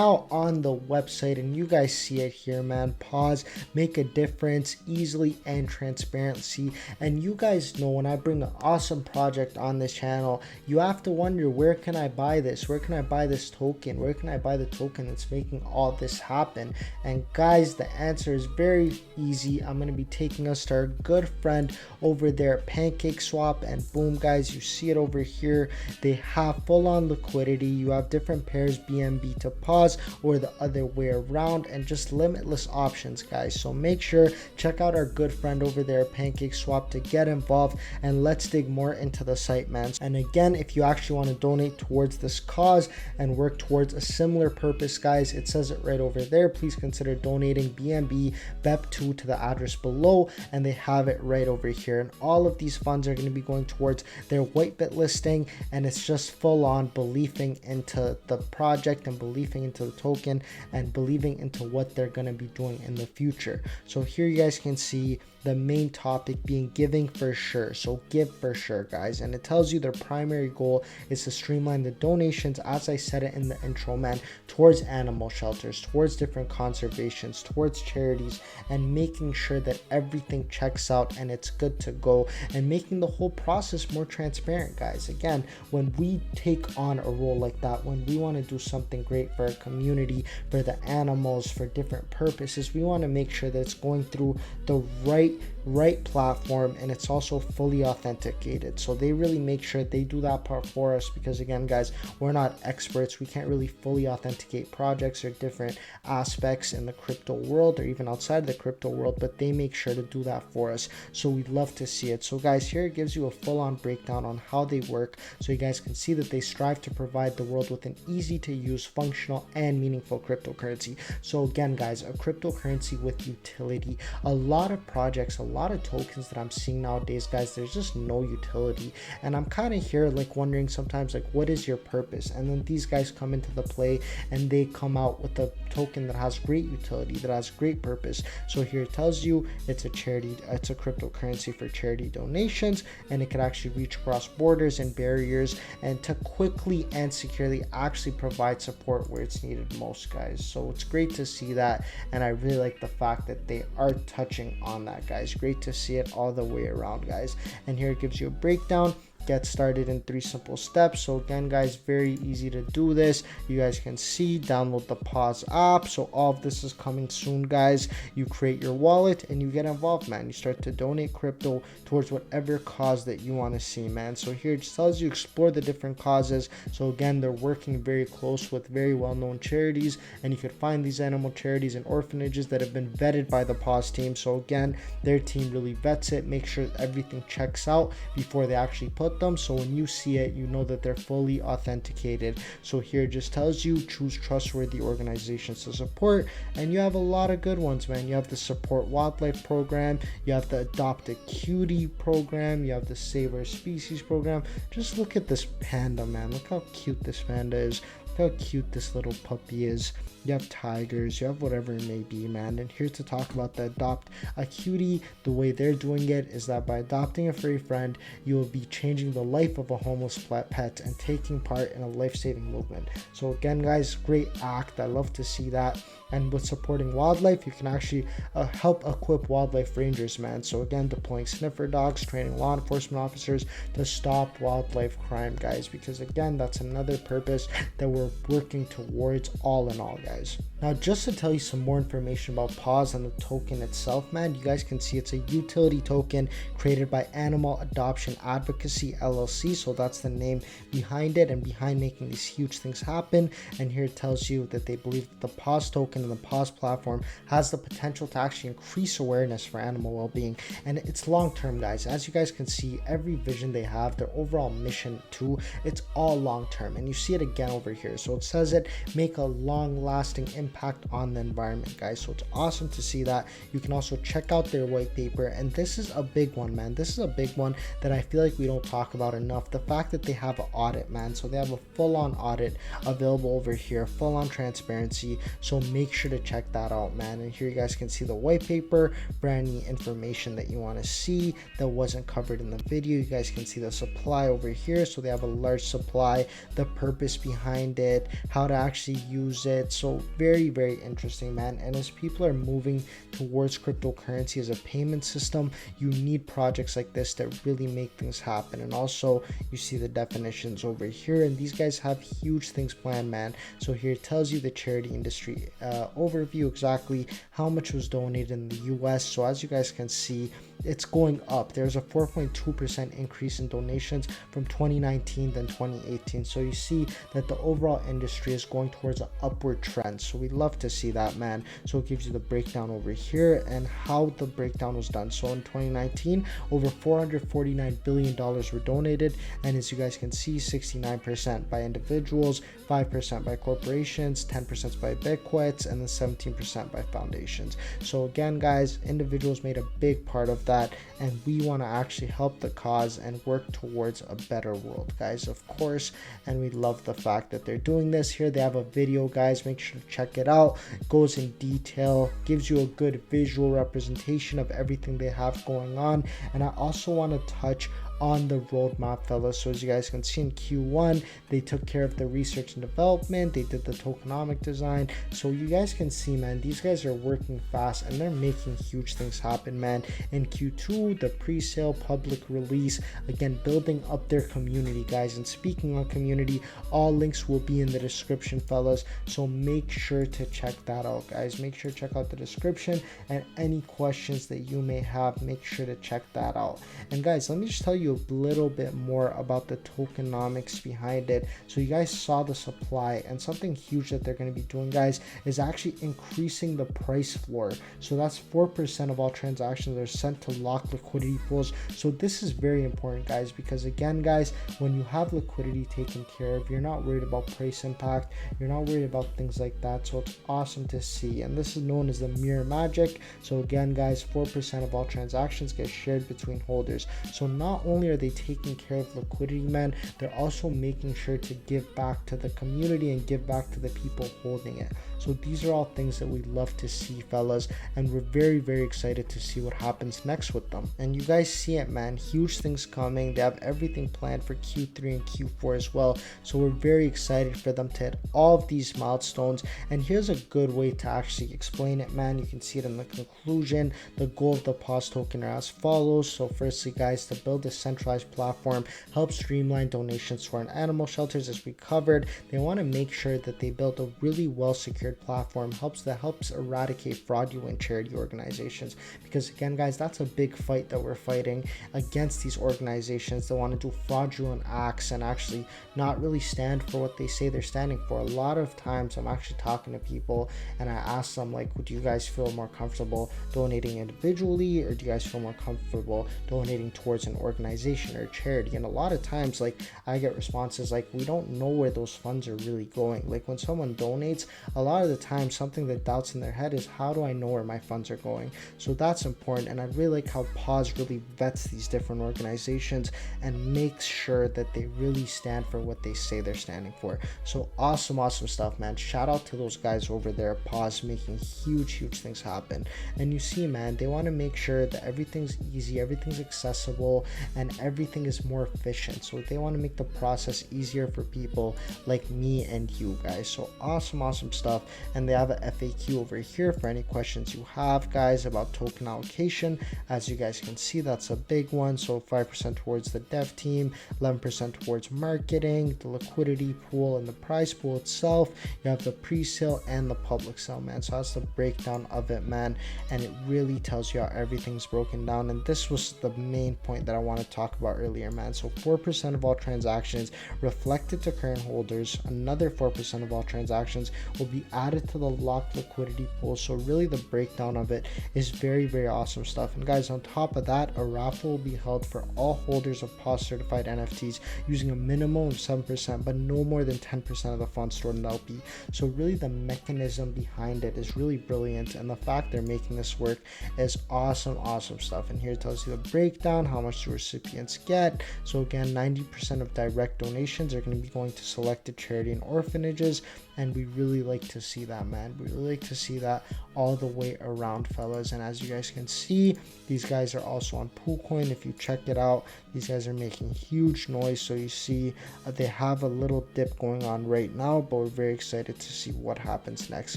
now on the website, and you guys see it here, man. Paws make a difference easily and transparency. And you guys know when I bring an awesome project on this channel, you have to wonder, where can I buy this? Where can I buy this token? Where can I buy the token that's making all this happen? And guys, the answer is very easy. I'm going to be taking us to our good friend over there, Pancake Swap, and boom, guys, you see it over here. They have full-on liquidity. You have different pairs, BNB to Paws, or the other way around, and just limitless options, guys. So make sure check out our good friend over there, Pancake Swap, to get involved, and let's dig more into the site, man. And again, if you actually want to donate towards this cause and work towards a similar purpose, guys, it says it right over there. Please consider donating BNB BEP2 to the address below, and they have it right over here. And all of these funds are going to be going towards their whitebit listing, and it's just full on believing into the project and believing into the token and believing into what they're going to be doing in the future. So here you guys can see the main topic being giving for sure. So give for sure, guys. And it tells you their primary goal is to streamline the donations, as I said it in the intro, man, towards animal shelters, towards different conservations, towards charities, and making sure that everything checks out and it's good to go, and making the whole process more transparent, guys. Again, when we take on a role like that, when we want to do something great for our community, for the animals, for different purposes, we want to make sure that it's going through the right platform, and it's also fully authenticated. So they really make sure they do that part for us, because again, guys, we're not experts. We can't really fully authenticate projects or different aspects in the crypto world or even outside of the crypto world, but they make sure to do that for us. So we'd love to see it. So guys, here it gives you a full-on breakdown on how they work, so you guys can see that they strive to provide the world with an easy to use, functional, and meaningful cryptocurrency. So again, guys, a cryptocurrency with utility. A lot of projects, a lot of tokens that I'm seeing nowadays, guys, there's just no utility, and I'm kind of here like wondering sometimes, like, what is your purpose? And then these guys come into the play and they come out with a token that has great utility, that has great purpose. So here it tells you it's a charity, it's a cryptocurrency for charity donations, and it can actually reach across borders and barriers, and to quickly and securely actually provide support where it's needed most, guys. So it's great to see that, and I really like the fact that they are touching on that, guys. Great to see it all the way around, guys. And here it gives you a breakdown. Get started in 3 simple steps. So again, guys, very easy to do this. You guys can see, download the Paws app. So all of this is coming soon, guys. You create your wallet and you get involved, man. You start to donate crypto towards whatever cause that you want to see, man. So here it just tells you explore the different causes. So again, they're working very close with very well-known charities, and you could find these animal charities and orphanages that have been vetted by the Paws team. So again, their team really vets it, make sure everything checks out before they actually put them. So when you see it, you know that they're fully authenticated. So here it just tells you choose trustworthy organizations to support, and you have a lot of good ones, man. You have the Support Wildlife program, you have the Adopt a Cutie program, you have the Save Our Species program. Just look at this panda, man. Look how cute this panda is. Look how cute this little puppy is. You have tigers, you have whatever it may be, man. And here to talk about the Adopt a Cutie, the way they're doing it is that by adopting a furry friend, you will be changing the life of a homeless pet and taking part in a life-saving movement. So again, guys, great act. I love to see that. And with supporting wildlife, you can actually help equip wildlife rangers, man. So again, deploying sniffer dogs, training law enforcement officers to stop wildlife crime, guys, because again, that's another purpose that we're working towards all in all, guys. Now, just to tell you some more information about Paws and the token itself, man, you guys can see it's a utility token created by Animal Adoption Advocacy LLC. So that's the name behind it and behind making these huge things happen. And here it tells you that they believe that the Paws token and the Paws platform has the potential to actually increase awareness for animal well-being. And it's long-term, guys. As you guys can see, every vision they have, their overall mission too, it's all long-term. And you see it again over here. So it says it, make a long-lasting impact on the environment, guys. So it's awesome to see that. You can also check out their white paper, and this is a big one, man. This is a big one that I feel like we don't talk about enough. The fact that they have an audit, man. So they have a full-on audit available over here, full-on transparency. So make make sure to check that out, man. And here you guys can see the white paper for any information that you want to see that wasn't covered in the video. You guys can see the supply over here, so they have a large supply, the purpose behind it, how to actually use it. So very, very interesting, man. And as people are moving towards cryptocurrency as a payment system, you need projects like this that really make things happen. And also you see the definitions over here, and these guys have huge things planned, man. So here it tells you the charity industry overview, exactly how much was donated in the US. So as you guys can see, it's going up. There's a 4.2% increase in donations from 2019 than 2018. So you see that the overall industry is going towards an upward trend. So we love to see that, man. So it gives you the breakdown over here and how the breakdown was done. So in 2019, over $449 billion were donated, and as you guys can see, 69% by individuals, 5% by corporations, 10% by bequests, and then 17% by foundations. So again, guys, individuals made a big part of that, and we want to actually help the cause and work towards a better world, guys, of course. And we love the fact that they're doing this. Here they have a video, guys, make sure to check it out. It goes in detail, gives you a good visual representation of everything they have going on. And I also want to touch on the roadmap, fellas. So as you guys can see, in Q1 they took care of the research and development, they did the tokenomic design. So you guys can see, man, these guys are working fast and they're making huge things happen, man. In Q2, the pre-sale, public release, again building up their community, guys. And speaking on community, all links will be in the description, fellas, so make sure to check that out, guys. Make sure to check out the description, and any questions that you may have, make sure to check that out. And guys, let me just tell you a little bit more about the tokenomics behind it. So you guys saw the supply, and something huge that they're going to be doing, guys, is actually increasing the price floor. So that's 4% of all transactions are sent to locked liquidity pools. So this is very important, guys, because again, guys, when you have liquidity taken care of, you're not worried about price impact, you're not worried about things like that. So it's awesome to see, and this is known as the mirror magic. So again, guys, 4% of all transactions get shared between holders. So not only are they taking care of liquidity, man, they're also making sure to give back to the community and give back to the people holding it. So these are all things that we love to see, fellas, and we're very, very excited to see what happens next with them. And you guys see it, man, huge things coming. They have everything planned for Q3 and Q4 as well. So we're very excited for them to hit all of these milestones. And here's a good way to actually explain it, man. You can see it in the conclusion. The goal of the Paws token are as follows. So firstly, guys, to build a centralized platform, help streamline donations to our animal shelters, as we covered. They want to make sure that they build a really well secured platform that helps eradicate fraudulent charity organizations, because again, guys, that's a big fight that we're fighting against these organizations that want to do fraudulent acts and actually not really stand for what they say they're standing for. A lot of times I'm actually talking to people and I ask them, like, do you guys feel more comfortable donating individually, or do you guys feel more comfortable donating towards an organization or a charity? And a lot of times, like, I get responses like, we don't know where those funds are really going. Like, when someone donates, a lot of the time something that doubts in their head is, how do I know where my funds are going? So that's important, and I really like how Paws really vets these different organizations and makes sure that they really stand for what they say they're standing for. So awesome stuff, man. Shout out to those guys over there at Paws, making huge things happen. And you see, man, they want to make sure that everything's easy, everything's accessible, and everything is more efficient. So they want to make the process easier for people like me and you guys. So awesome stuff. And they have a FAQ over here for any questions you have, guys, about token allocation. As you guys can see, that's a big one. So 5% towards the dev team, 11% towards marketing, the liquidity pool, and the prize pool itself. You have the pre-sale and the public sale, man. So that's the breakdown of it, man, and it really tells you how everything's broken down. And this was the main point that I want to talk about earlier, man. So 4% of all transactions reflected to current holders. Another 4% of all transactions will be added to the locked liquidity pool. So really the breakdown of it is very awesome stuff. And guys, on top of that, a raffle will be held for all holders of Paws certified NFTs using a minimum of 7%, but no more than 10% of the funds stored in the LP. So really the mechanism behind it is really brilliant, and the fact they're making this work is awesome stuff. And here it tells you the breakdown, how much the recipients get. So again, 90% of direct donations are going to be going to selected charity and orphanages, and we really like to see that, man. We really like to see that all the way around, fellas. And as you guys can see, these guys are also on PoolCoin. If you check it out, these guys are making huge noise. So you see they have a little dip going on right now, but we're very excited to see what happens next,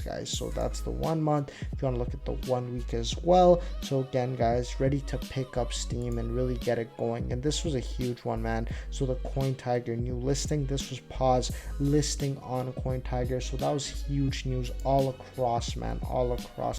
guys. So that's the 1 month. If you want to look at the 1 week as well. So again, guys, ready to pick up steam and really get it going. And this was a huge one, man. So the CoinTiger new listing, this was Paws listing on CoinTiger. So that was huge news all across, man, all across.